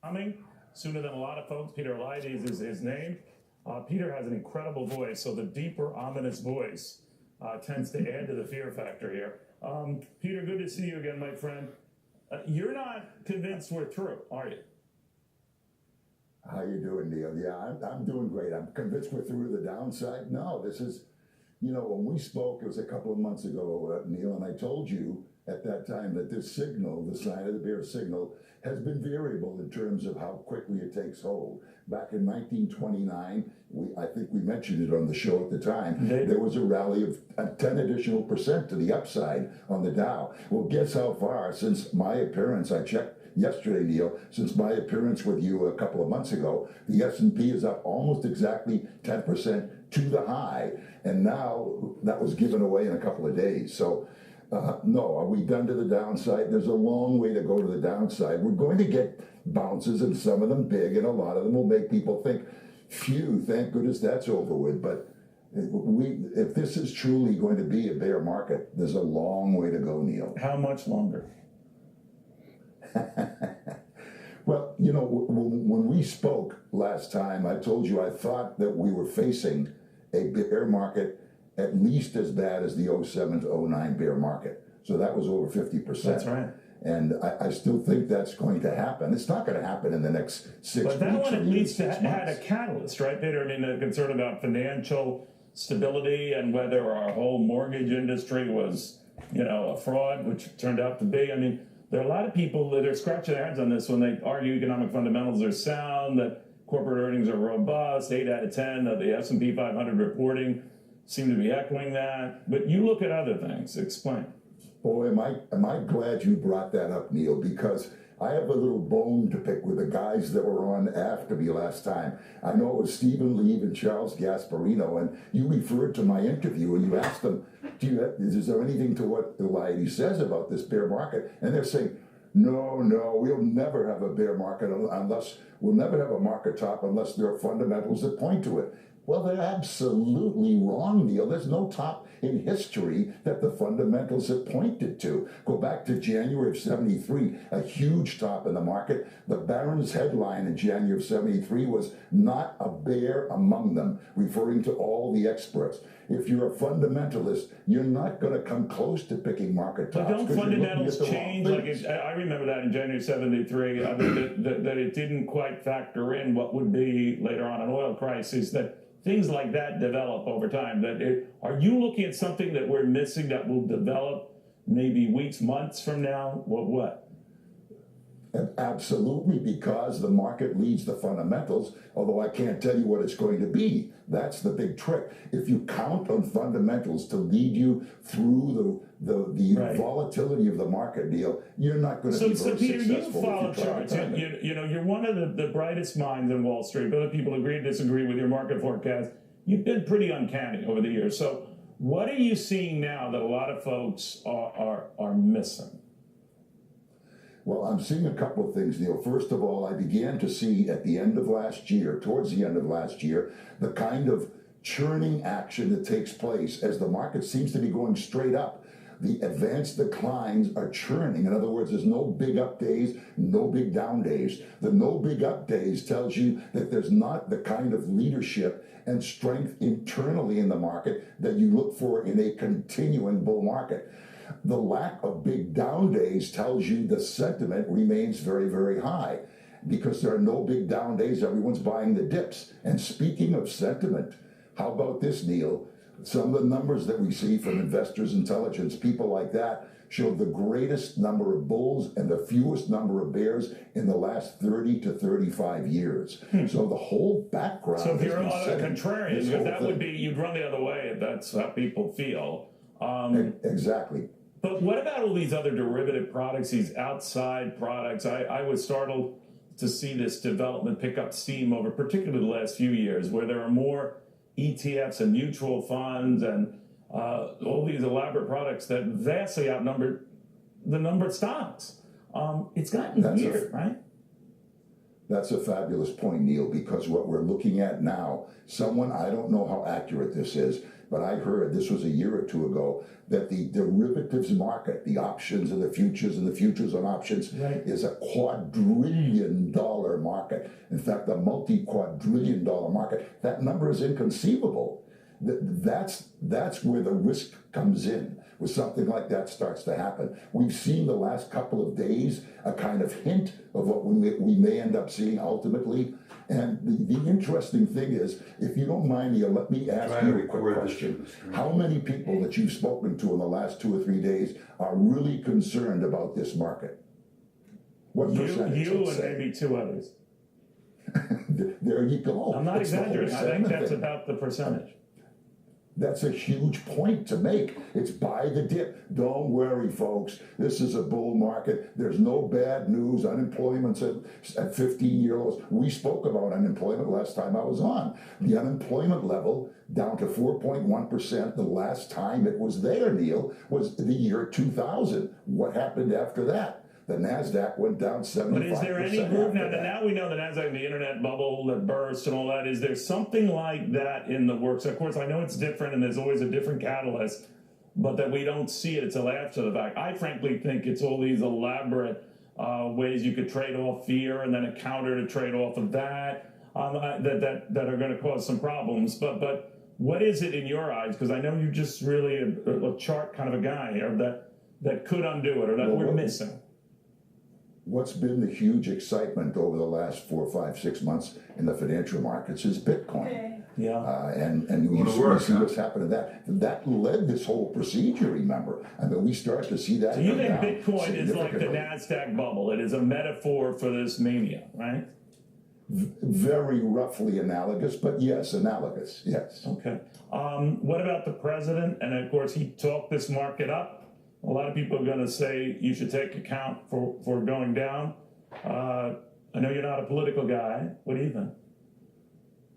Coming sooner than a lot of folks. Peter Eliades is his name. Peter has an incredible voice, so the deeper, ominous voice tends to add to the fear factor here. Peter, good to see you again, my friend. You're not convinced we're through, are you? How you doing, Neil? Yeah, I'm doing great. I'm convinced we're through the downside. No, this is, when we spoke, it was a couple of months ago, Neil, and I told you at that time that this signal, the sign of the bear signal, has been variable in terms of how quickly it takes hold. Back in 1929, I think we mentioned it on the show at the time, there was a rally of 10 additional percent to the upside on the Dow. Well, guess how far since my appearance, I checked yesterday, Neil, since my appearance with you a couple of months ago, the S&P is up almost exactly 10% to the high, and now that was given away in a couple of days. So no, are we done to the downside? There's a long way to go to the downside. We're going to get bounces, and some of them big, and a lot of them will make people think, phew, thank goodness that's over with. But if this is truly going to be a bear market, there's a long way to go, Neil. How much longer? Well, when we spoke last time, I told you I thought that we were facing a bear market at least as bad as the 07 to 09 bear market. So that was over 50%. That's right. And I still think that's going to happen. It's not going to happen in the next 6 weeks. But that one at least had months. a catalyst, right, Peter? I mean, a concern about financial stability and whether our whole mortgage industry was, a fraud, which it turned out to be. I mean, there are a lot of people that are scratching their heads on this when they argue economic fundamentals are sound, that corporate earnings are robust. 8 out of 10 of the S&P 500 reporting seem to be echoing that. But you look at other things. Explain. Boy, am I glad you brought that up, Neil, because I have a little bone to pick with the guys that were on after me last time. I know it was Stephen Lee and Charles Gasparino, and you referred to my interview and you asked them, is there anything to what Eliades says about this bear market? And they're saying, no, we'll never have a bear market we'll never have a market top unless there are fundamentals that point to it. Well, they're absolutely wrong, Neil. There's no top in history that the fundamentals have pointed to. Go back to January of 73, a huge top in the market. The Barron's headline in January of 73 was "Not a bear among them," referring to all the experts. If you're a fundamentalist, you're not going to come close to picking market tops. But don't fundamentals change? I remember that in January 73, that it didn't quite factor in what would be later on an oil crisis, that things like that develop over time. Are you looking at something that we're missing that will develop maybe weeks, months from now? What? Absolutely, because the market leads the fundamentals, although I can't tell you what it's going to be. That's the big trick. If you count on fundamentals to lead you through the volatility of the market, Neil, you're not going to be very Peter, successful. You follow charts. You're one of the brightest minds in Wall Street. Other people agree or disagree with your market forecast. You've been pretty uncanny over the years. So what are you seeing now that a lot of folks are missing? Well, I'm seeing a couple of things, Neil. First of all, I began to see at the end of last year, towards the end of last year, the kind of churning action that takes place as the market seems to be going straight up. The advanced declines are churning. In other words, there's no big up days, no big down days. The no big up days tells you that there's not the kind of leadership and strength internally in the market that you look for in a continuing bull market. The lack of big down days tells you the sentiment remains very, very high. Because there are no big down days, everyone's buying the dips. And speaking of sentiment, how about this, Neil? Some of the numbers that we see from Investors Intelligence, people like that, show the greatest number of bulls and the fewest number of bears in the last 30 to 35 years. So the whole background. So if you're a contrarian, because that would be, you'd run the other way if that's how people feel. Exactly. But what about all these other derivative products, these outside products? I was startled to see this development pick up steam over particularly the last few years, where there are more ETFs and mutual funds and all these elaborate products that vastly outnumber the number of stocks. It's gotten weird, right? That's a fabulous point, Neil, because what we're looking at now, I don't know how accurate this is, but I heard, this was a year or two ago, that the derivatives market, the options and the futures on options, is a $250 billion market. In fact, a multi-quadrillion-dollar market. That number is inconceivable. That's where the risk comes in. When something like that starts to happen, we've seen the last couple of days a kind of hint of what we may end up seeing ultimately. And the interesting thing is, if you don't mind, Neil, let me ask you a quick question. How many people that you've spoken to in the last 2 or 3 days are really concerned about this market? What percentage? You and maybe 2 others. There you go. I'm not exaggerating. I think that's about the percentage. That's a huge point to make. It's buy the dip. Don't worry, folks. This is a bull market. There's no bad news. Unemployment's at 15-year lows. We spoke about unemployment last time I was on. The unemployment level down to 4.1%. The last time it was there, Neil, was the year 2000. What happened after that? The NASDAQ went down 75%. But is there any group now we know the NASDAQ, the internet bubble that burst and all that, is there something like that in the works? Of course, I know it's different and there's always a different catalyst, but that we don't see it until after the fact. I frankly think it's all these elaborate ways you could trade off fear and then a counter to trade off of that that are going to cause some problems. But what is it in your eyes? Because I know you're just really a chart kind of a guy here that could undo it or that we're missing. What's been the huge excitement over the last 4, 5, 6 months in the financial markets is Bitcoin. Okay. Yeah. And we see what's happened to that. That led this whole procedure, remember. I mean, we start to see that. So you think Bitcoin is like the NASDAQ bubble? It is a metaphor for this mania, right? Very roughly analogous, but yes, analogous, yes. Okay. What about the president? And of course, he talked this market up. A lot of people are going to say you should take account for going down. I know you're not a political guy. What do you think?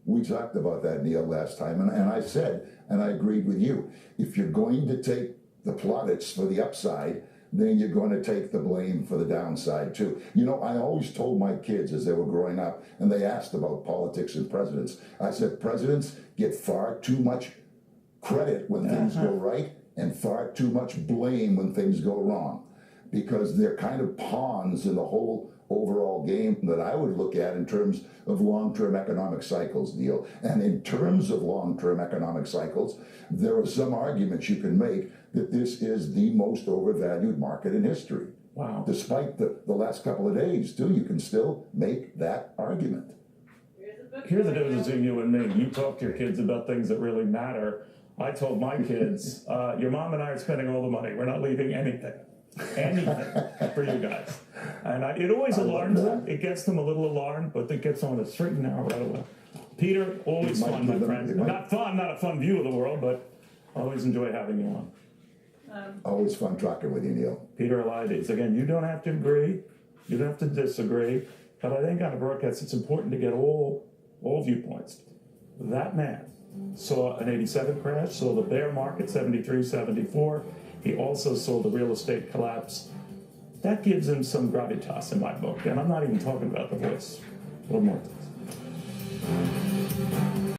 We talked about that, Neil, last time, and I said, and I agreed with you, if you're going to take the plaudits for the upside, then you're going to take the blame for the downside, too. You know, I always told my kids as they were growing up, and they asked about politics and presidents, I said, presidents get far too much credit when things go right, and far too much blame when things go wrong, because they're kind of pawns in the whole overall game that I would look at in terms of long-term economic cycles, Neil. And in terms of long-term economic cycles, there are some arguments you can make that this is the most overvalued market in history. Wow. Despite the last couple of days, too, you can still make that argument. Here's the difference between you and me. You talk to your kids about things that really matter. I told my kids, your mom and I are spending all the money. We're not leaving anything for you guys. And it always alarms them. It gets them a little alarmed, but it gets them on a straight and narrow right away. Peter, always fun, my friend. Not a fun view of the world, but I always enjoy having you on. Always fun talking with you, Neil. Peter Eliades. Again, you don't have to agree. You don't have to disagree. But I think on a broadcast, it's important to get all viewpoints. That man saw an 87 crash, saw the bear market, 73, 74. He also saw the real estate collapse. That gives him some gravitas in my book. And I'm not even talking about the voice. A little more.